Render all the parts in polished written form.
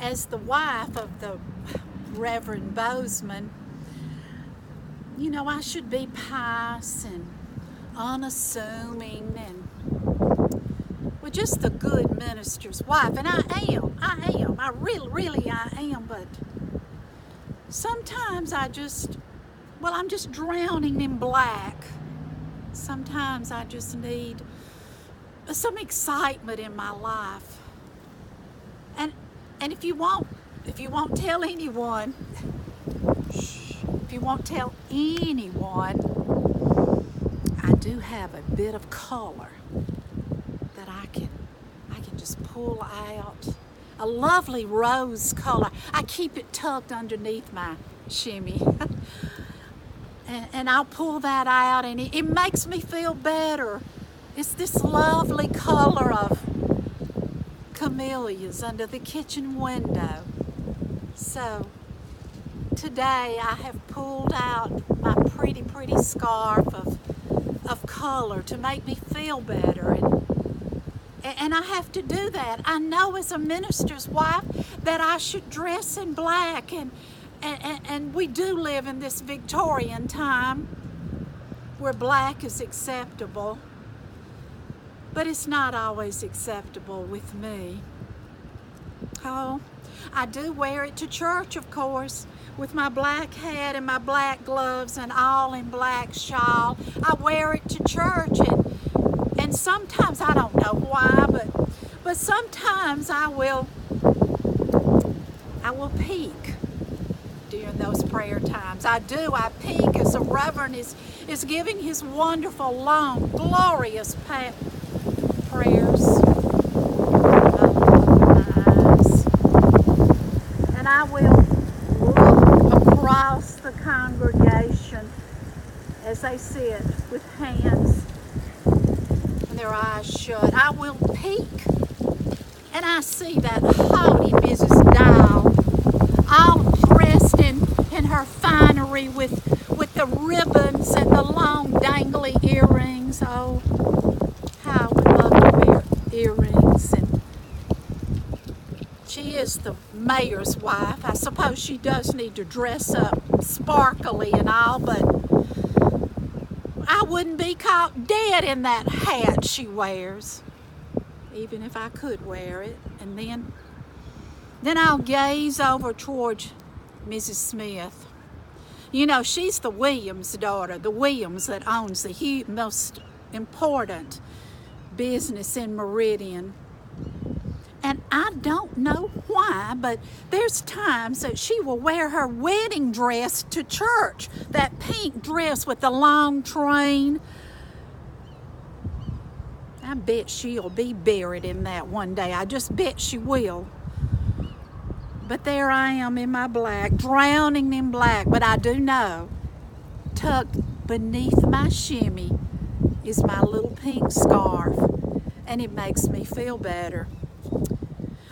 as the wife of the Reverend Bozeman, you know, I should be pious and unassuming and, well, just a good minister's wife. And I am. I really I am. But sometimes I'm just drowning in black. Sometimes I just need some excitement in my life. And if you won't tell anyone, if you won't tell anyone, I do have a bit of color that I can just pull out. A lovely rose color. I keep it tucked underneath my shimmy. and I'll pull that out, and it makes me feel better. It's this lovely color of camellias under the kitchen window. So today I have pulled out my pretty scarf of color to make me feel better, and I have to do that. I know as a minister's wife that I should dress in black, and we do live in this Victorian time where black is acceptable, but it's not always acceptable with me. Oh, I do wear it to church, of course, with my black hat and my black gloves and all in black shawl. I wear it to church, and sometimes, I don't know why, but sometimes I will peek during those prayer times. I do. I peek as the Reverend is giving his wonderful, long, glorious prayers. And I will look across the congregation as they sit with hands and their eyes shut. I will peek, and I see that haughty Mrs. Dial, all dressed in her finery with the ribbons and the long dangly earrings. Oh, how I would love to wear earrings. And she is the mayor's wife. I suppose she does need to dress up sparkly and all, but I wouldn't be caught dead in that hat she wears, even if I could wear it. And then I'll gaze over towards Mrs. Smith. You know, she's the Williams daughter, the Williams that owns the most important business in Meridian. And I don't know why, but there's times that she will wear her wedding dress to church, that pink dress with the long train. I bet she'll be buried in that one day. I just bet she will. But there I am in my black, drowning in black. But I do know, tucked beneath my shimmy is my little pink scarf, and it makes me feel better.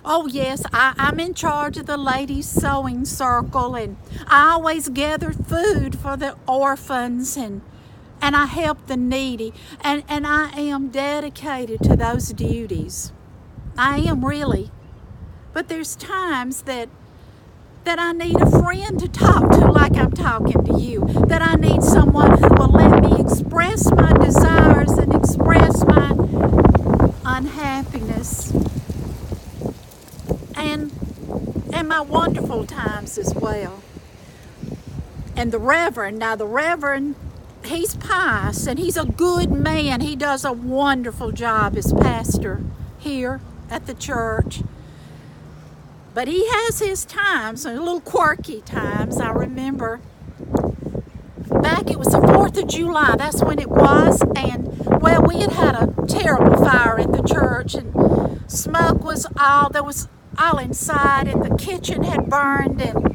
Oh yes, I'm in charge of the ladies' sewing circle, and I always gather food for the orphans, and I help the needy, and I am dedicated to those duties. I am really. But there's times that I need a friend to talk to like I'm talking to you, that I need someone who will let me express my desires and express my unhappiness and my wonderful times as well. And the Reverend, he's pious and he's a good man. He does a wonderful job as pastor here at the church. But he has his times, a little quirky times. I remember back, it was the 4th of July, that's when it was, and well, we had a terrible fire at the church, and smoke was all inside, and the kitchen had burned, and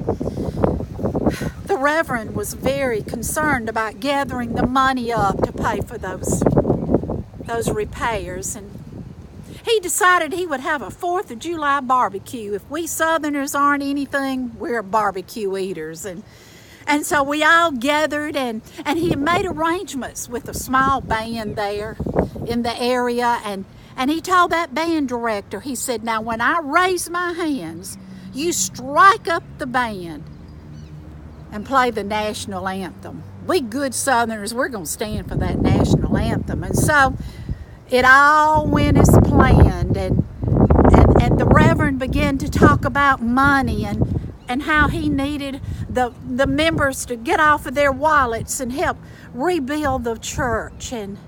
the Reverend was very concerned about gathering the money up to pay for those repairs, and he decided he would have a 4th of July barbecue. If we Southerners aren't anything, we're barbecue eaters. And so we all gathered, and he had made arrangements with a small band there in the area. And he told that band director, he said, now when I raise my hands, you strike up the band and play the national anthem. We good Southerners, we're going to stand for that national anthem. And so it all went as planned, and the Reverend began to talk about money and how he needed the members to get off of their wallets and help rebuild the church. And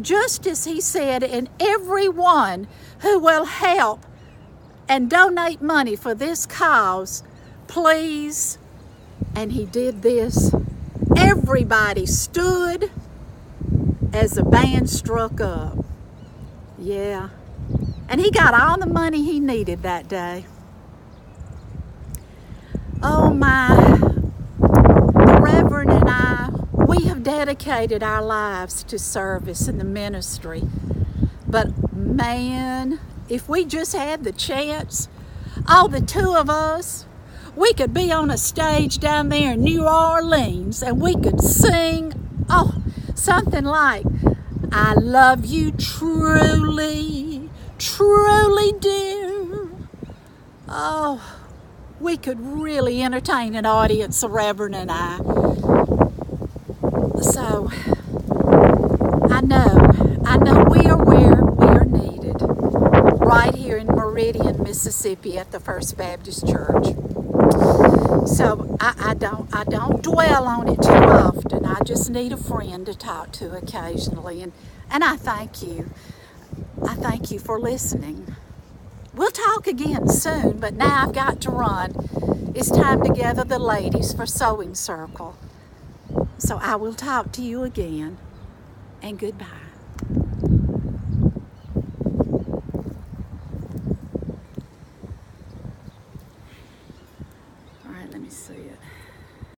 just as he said, and everyone who will help and donate money for this cause, please. And he did this. Everybody stood as the band struck up. Yeah. And he got all the money he needed that day. Oh my, the Reverend and I, we have dedicated our lives to service and the ministry. But man, if we just had the chance, all the two of us, we could be on a stage down there in New Orleans and we could sing, something like, I love you truly, truly do. Oh, we could really entertain an audience, the Reverend and I. So, I know we are where we are needed, right here in Meridian, Mississippi at the First Baptist Church. So I don't dwell on it too often. I just need a friend to talk to occasionally, and I thank you. I thank you for listening. We'll talk again soon, but now I've got to run. It's time to gather the ladies for Sewing Circle. So I will talk to you again, and goodbye. All right, let me see it.